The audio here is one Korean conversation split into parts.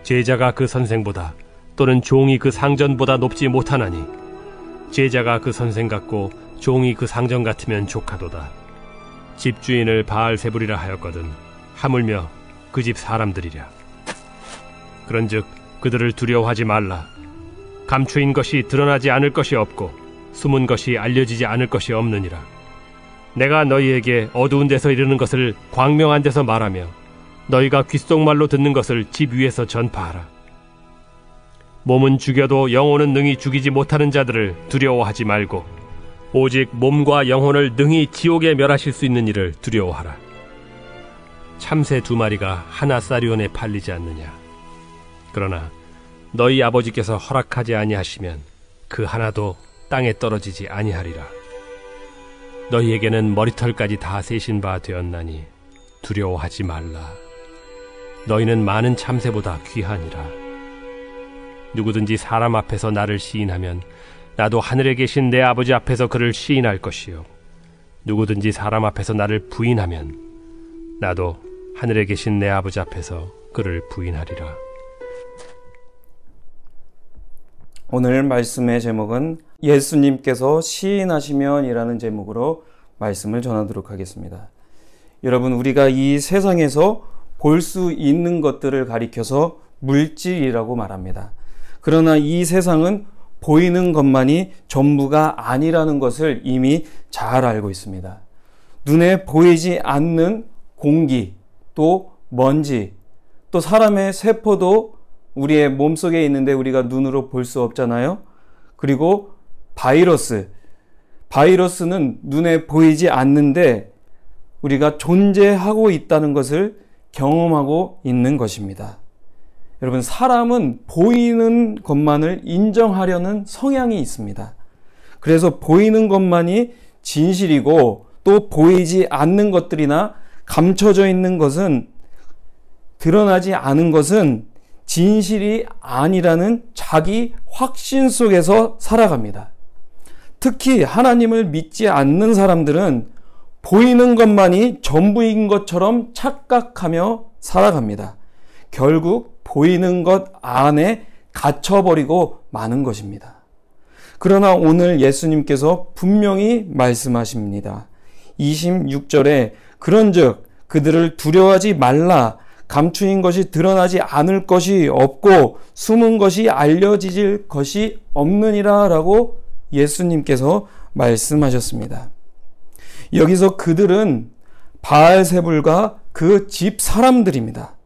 제자가 그 선생보다 또는 종이 그 상전보다 높지 못하나니 제자가 그 선생 같고 종이 그 상전 같으면 족하도다. 집주인을 바알세불이라 하였거든 하물며 그 집 사람들이랴. 그런즉 그들을 두려워하지 말라. 감추인 것이 드러나지 않을 것이 없고 숨은 것이 알려지지 않을 것이 없느니라. 내가 너희에게 어두운 데서 이르는 것을 광명한 데서 말하며 너희가 귓속말로 듣는 것을 집 위에서 전파하라. 몸은 죽여도 영혼은 능히 죽이지 못하는 자들을 두려워하지 말고 오직 몸과 영혼을 능히 지옥에 멸하실 수 있는 이를 두려워하라. 참새 2마리가 하나 쌀이온에 팔리지 않느냐. 그러나 너희 아버지께서 허락하지 아니하시면 그 하나도 땅에 떨어지지 아니하리라. 너희에게는 머리털까지 다 세신 바 되었나니 두려워하지 말라. 너희는 많은 참새보다 귀하니라. 누구든지 사람 앞에서 나를 시인하면 나도 하늘에 계신 내 아버지 앞에서 그를 시인할 것이요 누구든지 사람 앞에서 나를 부인하면 나도 하늘에 계신 내 아버지 앞에서 그를 부인하리라. 오늘 말씀의 제목은 예수님께서 시인하시면이라는 제목으로 말씀을 전하도록 하겠습니다. 여러분, 우리가 이 세상에서 볼 수 있는 것들을 가리켜서 물질이라고 말합니다. 그러나 이 세상은 보이는 것만이 전부가 아니라는 것을 이미 잘 알고 있습니다. 눈에 보이지 않는 공기, 또 먼지, 또 사람의 세포도 우리의 몸속에 있는데 우리가 눈으로 볼 수 없잖아요. 그리고 바이러스는 눈에 보이지 않는데 우리가 존재하고 있다는 것을 경험하고 있는 것입니다. 여러분, 사람은 보이는 것만을 인정하려는 성향이 있습니다. 그래서 보이는 것만이 진실이고 또 보이지 않는 것들이나 감춰져 있는 것은, 드러나지 않은 것은 진실이 아니라는 자기 확신 속에서 살아갑니다. 특히 하나님을 믿지 않는 사람들은 보이는 것만이 전부인 것처럼 착각하며 살아갑니다. 결국 보이는 것 안에 갇혀버리고 마는 것입니다. 그러나 오늘 예수님께서 분명히 말씀하십니다. 26절에 그런즉 그들을 두려워하지 말라. 감추인 것이 드러나지 않을 것이 없고 숨은 것이 알려질 것이 없느니라 라고 예수님께서 말씀하셨습니다. 여기서 그들은 바알세불과 그 집 사람들입니다.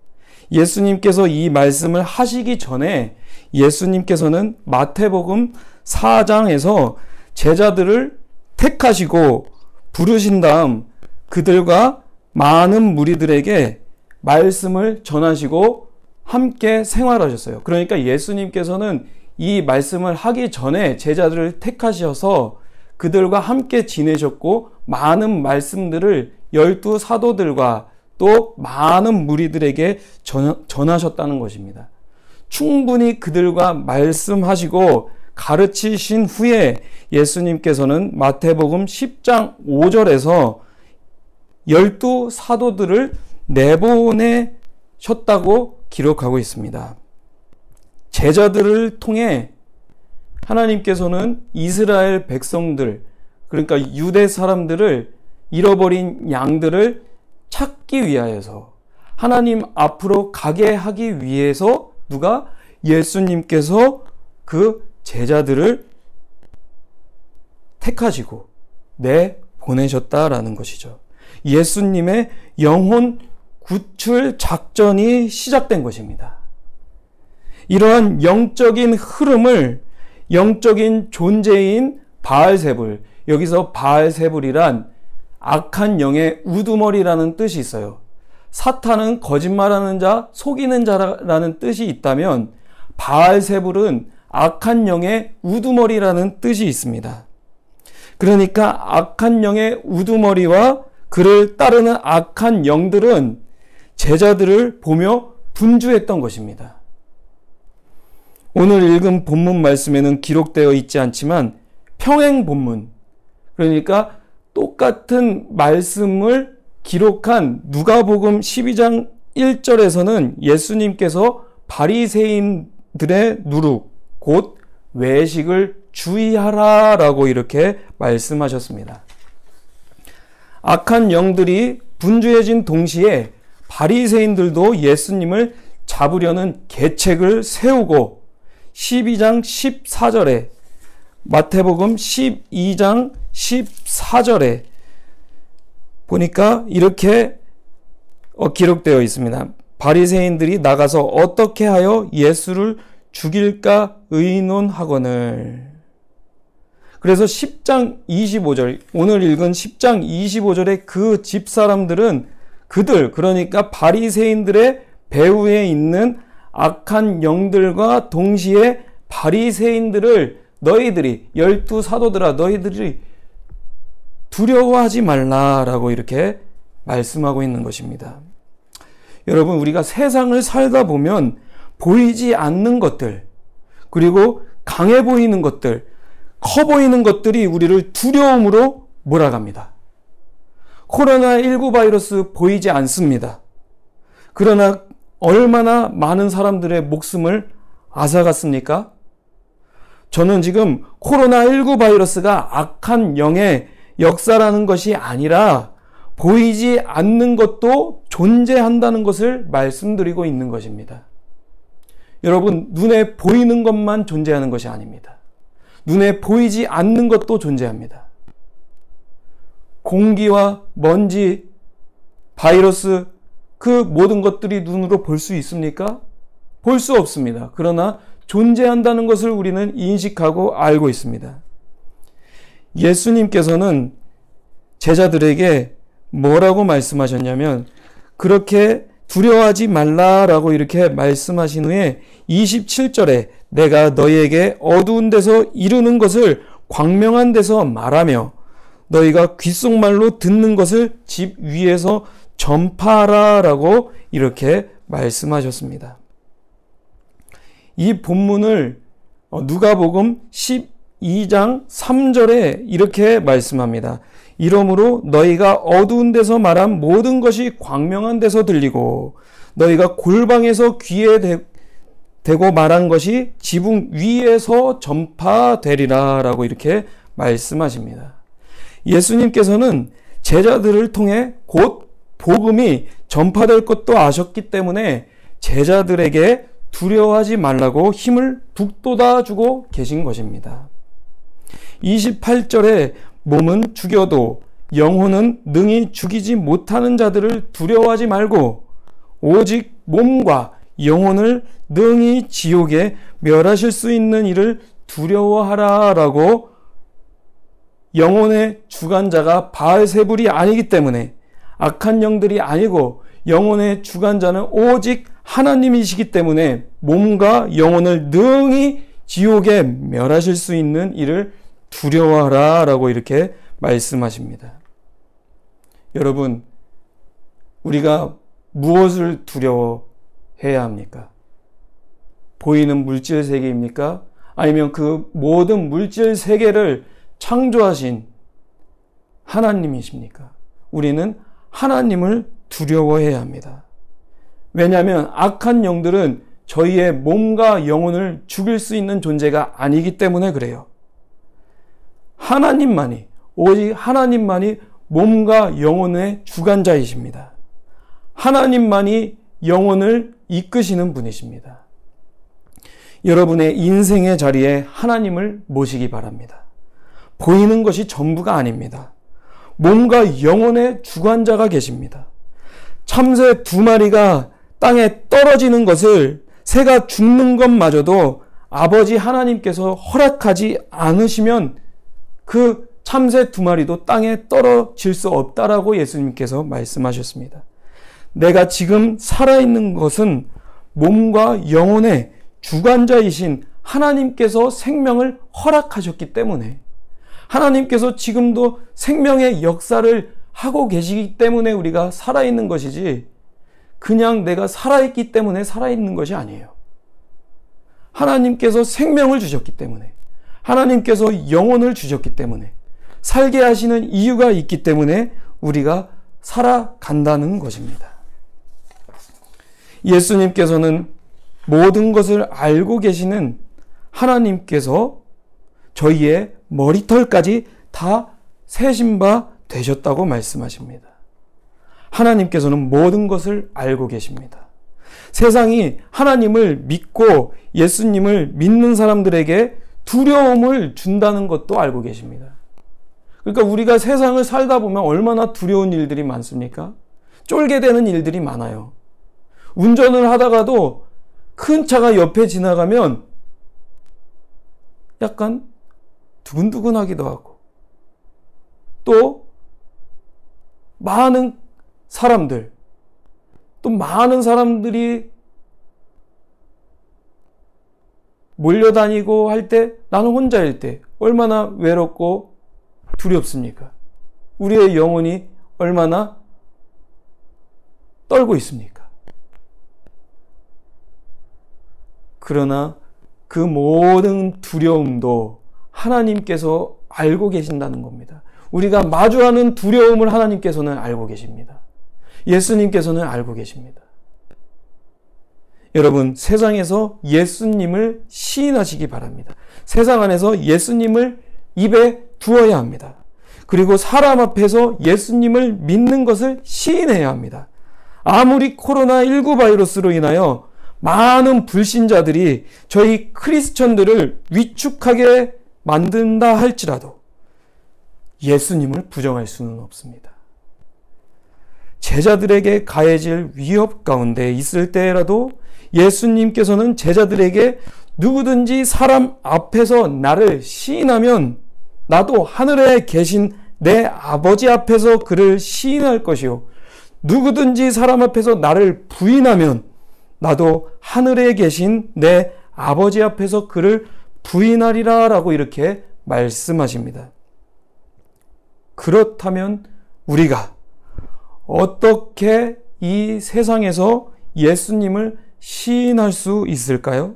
예수님께서 이 말씀을 하시기 전에 예수님께서는 마태복음 4장에서 제자들을 택하시고 부르신 다음 그들과 많은 무리들에게 말씀을 전하시고 함께 생활하셨어요. 그러니까 예수님께서는 이 말씀을 하기 전에 제자들을 택하셔서 그들과 함께 지내셨고 많은 말씀들을 12 사도들과 또 많은 무리들에게 전하셨다는 것입니다. 충분히 그들과 말씀하시고 가르치신 후에 예수님께서는 마태복음 10장 5절에서 12 사도들을 내보내셨다고 기록하고 있습니다. 제자들을 통해 하나님께서는 이스라엘 백성들, 그러니까 유대 사람들을, 잃어버린 양들을 찾기 위하여서, 하나님 앞으로 가게 하기 위해서 누가? 예수님께서 그 제자들을 택하시고 내보내셨다라는 것이죠. 예수님의 영혼 구출 작전이 시작된 것입니다. 이러한 영적인 흐름을 영적인 존재인 바알세불, 여기서 바알세불이란 악한 영의 우두머리라는 뜻이 있어요. 사탄은 거짓말하는 자, 속이는 자라는 뜻이 있다면 바알세불은 악한 영의 우두머리라는 뜻이 있습니다. 그러니까 악한 영의 우두머리와 그를 따르는 악한 영들은 제자들을 보며 분주했던 것입니다. 오늘 읽은 본문 말씀에는 기록되어 있지 않지만 평행 본문, 그러니까 똑같은 말씀을 기록한 누가복음 12장 1절에서는 예수님께서 바리새인들의 누룩 곧 외식을 주의하라라고 이렇게 말씀하셨습니다. 악한 영들이 분주해진 동시에 바리새인들도 예수님을 잡으려는 계책을 세우고 12장 14절에 마태복음 12장 14절에 보니까 이렇게 기록되어 있습니다. 바리새인들이 나가서 어떻게 하여 예수를 죽일까 의논하거늘. 그래서 10장 25절, 오늘 읽은 10장 25절에 그 집사람들은 그들, 그러니까 바리새인들의 배후에 있는 악한 영들과 동시에 바리새인들을 너희들이, 12사도들아 너희들이 두려워하지 말라라고 이렇게 말씀하고 있는 것입니다. 여러분, 우리가 세상을 살다 보면 보이지 않는 것들, 그리고 강해 보이는 것들, 커 보이는 것들이 우리를 두려움으로 몰아갑니다. 코로나19 바이러스 보이지 않습니다. 그러나 얼마나 많은 사람들의 목숨을 앗아갔습니까? 저는 지금 코로나19 바이러스가 악한 영의 역사라는 것이 아니라 보이지 않는 것도 존재한다는 것을 말씀드리고 있는 것입니다. 여러분, 눈에 보이는 것만 존재하는 것이 아닙니다. 눈에 보이지 않는 것도 존재합니다. 공기와 먼지, 바이러스, 그 모든 것들이 눈으로 볼 수 있습니까? 볼 수 없습니다. 그러나 존재한다는 것을 우리는 인식하고 알고 있습니다. 예수님께서는 제자들에게 뭐라고 말씀하셨냐면, 그렇게 두려워하지 말라라고 이렇게 말씀하신 후에 27절에 내가 너희에게 어두운 데서 이르는 것을 광명한 데서 말하며 너희가 귓속말로 듣는 것을 집 위에서 전파하라라고 이렇게 말씀하셨습니다. 이 본문을 누가복음 12장 3절에 이렇게 말씀합니다. 이러므로 너희가 어두운 데서 말한 모든 것이 광명한 데서 들리고 너희가 골방에서 귀에 대고 말한 것이 지붕 위에서 전파되리라 라고 이렇게 말씀하십니다. 예수님께서는 제자들을 통해 곧 복음이 전파될 것도 아셨기 때문에 제자들에게 두려워하지 말라고 힘을 북돋아 주고 계신 것입니다. 28절에 몸은 죽여도 영혼은 능히 죽이지 못하는 자들을 두려워하지 말고 오직 몸과 영혼을 능히 지옥에 멸하실 수 있는 이를 두려워하라 라고 영혼의 주관자가 바알세불이 아니기 때문에 악한 영들이 아니고 영혼의 주관자는 오직 하나님이시기 때문에 몸과 영혼을 능히 지옥에 멸하실 수 있는 이를 두려워하라 라고 이렇게 말씀하십니다. 여러분, 우리가 무엇을 두려워해야 합니까? 보이는 물질 세계입니까? 아니면 그 모든 물질 세계를 창조하신 하나님이십니까? 우리는 하나님을 두려워해야 합니다. 왜냐하면 악한 영들은 저희의 몸과 영혼을 죽일 수 있는 존재가 아니기 때문에 그래요. 하나님만이, 오직 하나님만이 몸과 영혼의 주관자이십니다. 하나님만이 영혼을 이끄시는 분이십니다. 여러분의 인생의 자리에 하나님을 모시기 바랍니다. 보이는 것이 전부가 아닙니다. 몸과 영혼의 주관자가 계십니다. 참새 2마리가 땅에 떨어지는 것을, 새가 죽는 것마저도 아버지 하나님께서 허락하지 않으시면 그 참새 2마리도 땅에 떨어질 수 없다라고 예수님께서 말씀하셨습니다. 내가 지금 살아있는 것은 몸과 영혼의 주관자이신 하나님께서 생명을 허락하셨기 때문에, 하나님께서 지금도 생명의 역사를 하고 계시기 때문에 우리가 살아있는 것이지, 그냥 내가 살아있기 때문에 살아있는 것이 아니에요. 하나님께서 생명을 주셨기 때문에, 하나님께서 영혼을 주셨기 때문에, 살게 하시는 이유가 있기 때문에 우리가 살아간다는 것입니다. 예수님께서는 모든 것을 알고 계시는 하나님께서 저희의 머리털까지 다 세신 바 되셨다고 말씀하십니다. 하나님께서는 모든 것을 알고 계십니다. 세상이 하나님을 믿고 예수님을 믿는 사람들에게 두려움을 준다는 것도 알고 계십니다. 그러니까 우리가 세상을 살다 보면 얼마나 두려운 일들이 많습니까? 쫄게 되는 일들이 많아요. 운전을 하다가도 큰 차가 옆에 지나가면 약간 두근두근하기도 하고, 또 많은 사람들이 몰려다니고 할 때, 나는 혼자일 때 얼마나 외롭고 두렵습니까? 우리의 영혼이 얼마나 떨고 있습니까? 그러나 그 모든 두려움도 하나님께서 알고 계신다는 겁니다. 우리가 마주하는 두려움을 하나님께서는 알고 계십니다. 예수님께서는 알고 계십니다. 여러분, 세상에서 예수님을 시인하시기 바랍니다. 세상 안에서 예수님을 입에 두어야 합니다. 그리고 사람 앞에서 예수님을 믿는 것을 시인해야 합니다. 아무리 코로나19 바이러스로 인하여 많은 불신자들이 저희 크리스천들을 위축하게 만든다 할지라도 예수님을 부정할 수는 없습니다. 제자들에게 가해질 위협 가운데 있을 때라도 예수님께서는 제자들에게 누구든지 사람 앞에서 나를 시인하면 나도 하늘에 계신 내 아버지 앞에서 그를 시인할 것이요, 누구든지 사람 앞에서 나를 부인하면 나도 하늘에 계신 내 아버지 앞에서 그를 부인하리라 라고 이렇게 말씀하십니다. 그렇다면 우리가 어떻게 이 세상에서 예수님을 시인할 수 있을까요?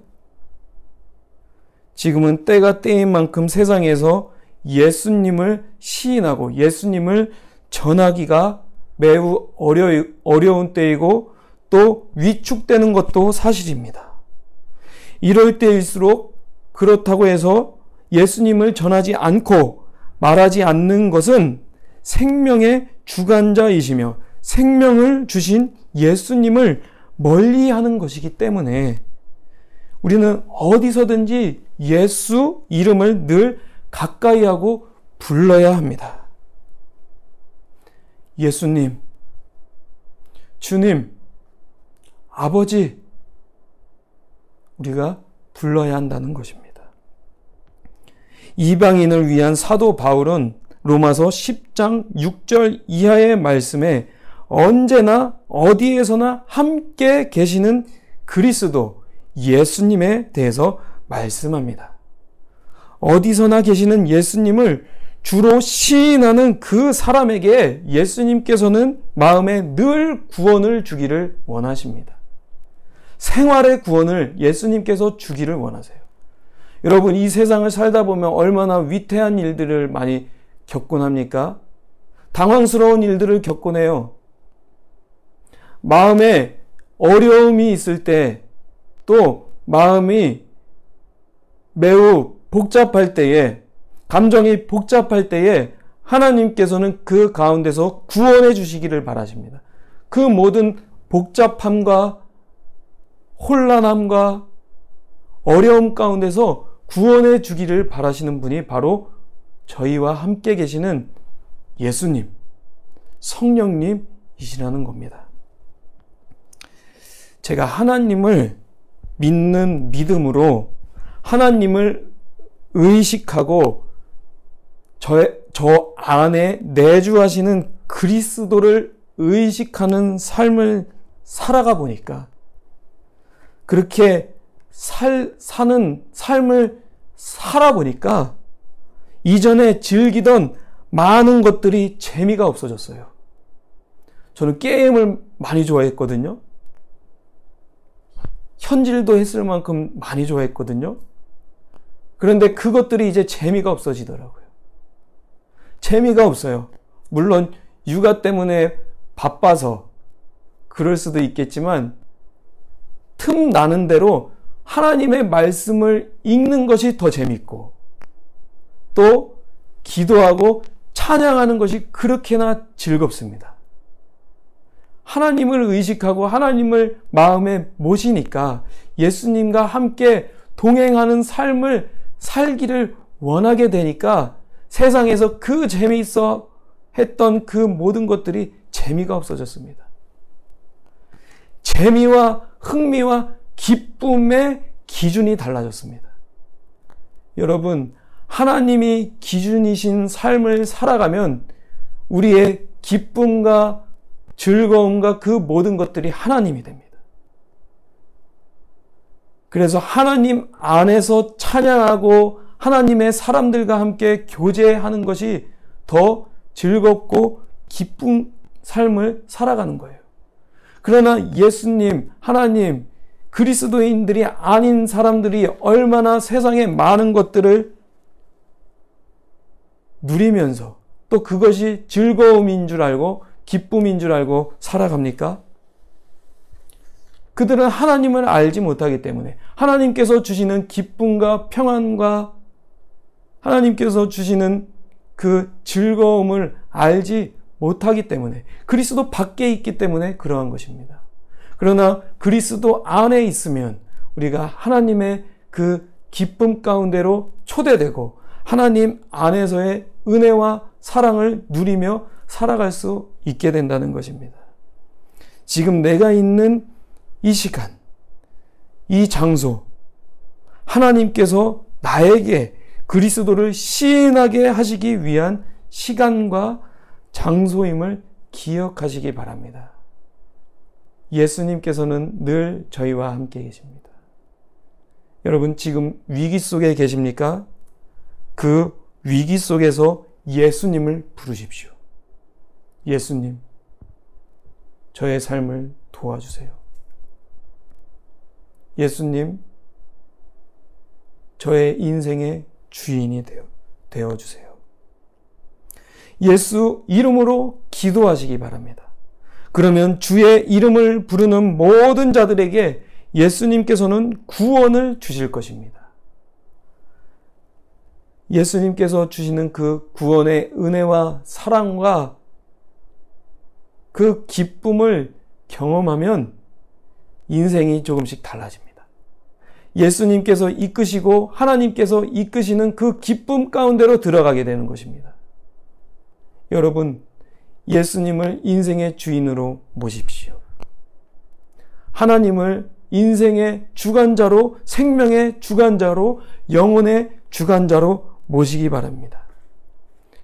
지금은 때가 때인 만큼 세상에서 예수님을 시인하고 예수님을 전하기가 매우 어려운 때이고 또 위축되는 것도 사실입니다. 이럴 때일수록 그렇다고 해서 예수님을 전하지 않고 말하지 않는 것은 생명의 주관자이시며 생명을 주신 예수님을 멀리하는 것이기 때문에 우리는 어디서든지 예수 이름을 늘 가까이 하고 불러야 합니다. 예수님, 주님, 아버지, 우리가 불러야 한다는 것입니다. 이방인을 위한 사도 바울은 로마서 10장 6절 이하의 말씀에 언제나 어디에서나 함께 계시는 그리스도 예수님에 대해서 말씀합니다. 어디서나 계시는 예수님을 주로 시인하는 그 사람에게 예수님께서는 마음에 늘 구원을 주기를 원하십니다. 생활의 구원을 예수님께서 주기를 원하세요. 여러분, 이 세상을 살다 보면 얼마나 위태한 일들을 많이 겪곤 합니까? 당황스러운 일들을 겪곤 해요. 마음에 어려움이 있을 때, 또 마음이 매우 복잡할 때에, 감정이 복잡할 때에 하나님께서는 그 가운데서 구원해 주시기를 바라십니다. 그 모든 복잡함과 혼란함과 어려움 가운데서 구원해 주기를 바라시는 분이 바로 저희와 함께 계시는 예수님, 성령님이시라는 겁니다. 제가 하나님을 믿는 믿음으로 하나님을 의식하고 저 안에 내주하시는 그리스도를 의식하는 삶을 살아가 보니까, 그렇게 사는 삶을 살아보니까 이전에 즐기던 많은 것들이 재미가 없어졌어요. 저는 게임을 많이 좋아했거든요. 현질도 했을 만큼 많이 좋아했거든요. 그런데 그것들이 이제 재미가 없어지더라고요. 재미가 없어요. 물론 육아 때문에 바빠서 그럴 수도 있겠지만, 틈 나는 대로 하나님의 말씀을 읽는 것이 더 재밌고 또 기도하고 찬양하는 것이 그렇게나 즐겁습니다. 하나님을 의식하고 하나님을 마음에 모시니까 예수님과 함께 동행하는 삶을 살기를 원하게 되니까 세상에서 그 재미있어 했던 그 모든 것들이 재미가 없어졌습니다. 재미와 흥미와 기쁨의 기준이 달라졌습니다. 여러분, 하나님이 기준이신 삶을 살아가면 우리의 기쁨과 즐거움과 그 모든 것들이 하나님이 됩니다. 그래서 하나님 안에서 찬양하고 하나님의 사람들과 함께 교제하는 것이 더 즐겁고 기쁜 삶을 살아가는 거예요. 그러나 예수님, 하나님, 그리스도인들이 아닌 사람들이 얼마나 세상에 많은 것들을 누리면서 또 그것이 즐거움인 줄 알고 기쁨인 줄 알고 살아갑니까? 그들은 하나님을 알지 못하기 때문에 하나님께서 주시는 기쁨과 평안과 하나님께서 주시는 그 즐거움을 알지 못하기 때문에 그리스도 밖에 있기 때문에 그러한 것입니다. 그러나 그리스도 안에 있으면 우리가 하나님의 그 기쁨 가운데로 초대되고 하나님 안에서의 은혜와 사랑을 누리며 살아갈 수 있게 된다는 것입니다. 지금 내가 있는 이 시간, 이 장소, 하나님께서 나에게 그리스도를 시인하게 하시기 위한 시간과 장소임을 기억하시기 바랍니다. 예수님께서는 늘 저희와 함께 계십니다. 여러분, 지금 위기 속에 계십니까? 그 위기 속에서 예수님을 부르십시오. 예수님, 저의 삶을 도와주세요. 예수님, 저의 인생의 주인이 되어주세요. 예수 이름으로 기도하시기 바랍니다. 그러면 주의 이름을 부르는 모든 자들에게 예수님께서는 구원을 주실 것입니다. 예수님께서 주시는 그 구원의 은혜와 사랑과 그 기쁨을 경험하면 인생이 조금씩 달라집니다. 예수님께서 이끄시고 하나님께서 이끄시는 그 기쁨 가운데로 들어가게 되는 것입니다. 여러분, 예수님을 인생의 주인으로 모십시오. 하나님을 인생의 주관자로, 생명의 주관자로, 영혼의 주관자로 모시기 바랍니다.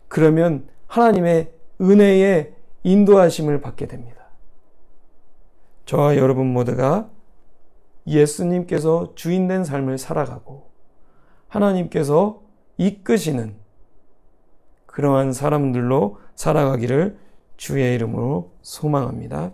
그러면 하나님의 은혜의 인도하심을 받게 됩니다. 저와 여러분 모두가 예수님께서 주인된 삶을 살아가고 하나님께서 이끄시는 그러한 사람들로 살아가기를 주의 이름으로 소망합니다.